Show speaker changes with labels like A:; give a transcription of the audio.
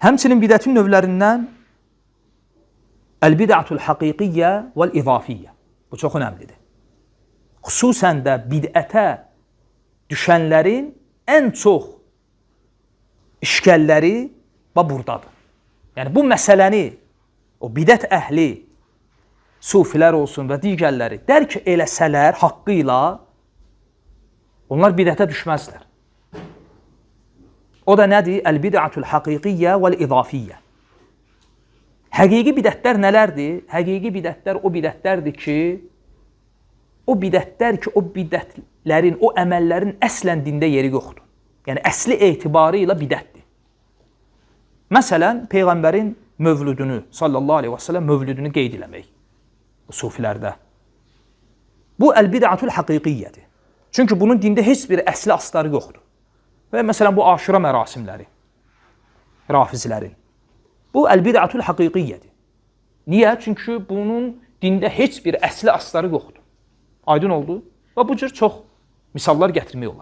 A: Həmçinin bidətin növlərindən əl-bid'atul haqiqiyyə vəl-izafiyyə. Bu çox önəmlidir. Xüsusən də bid'ətə düşənlərin ən çox işgəlləri buradadır. Yəni bu məsələni o bidət əhli, sufilər olsun və digərləri dərk eləsələr haqqı ilə, onlar bidətə düşməzlər. O da nədir? Əl-bid'atul haqiqiyyə vəl-izafiyyə. Həqiqi bidətlər nələrdir? Həqiqi bidətlər o bidətlərdir ki, o bidətlərin, o əməllərin əslən dində yeri yoxdur. Yəni əsli etibarı ilə bidətdir. Məsələn, Peyğəmbərin mövlüdünü, sallallahu aleyhi və səlləm mövlüdünü qeyd eləmək sufilərdə. Bu əl-bid'atul haqiqiyyədir. Çünki bunun dində heç bir əsli asları yoxdur. Və məsələn, bu aşura mərasimləri, rafizlərin. Bu əl-bid'atul haqiqiyyədir. Niyə? Çünki bunun dində heç bir əsli asları yoxdur. Aydın oldu? Və bu cür çox misallar gətirmək olar.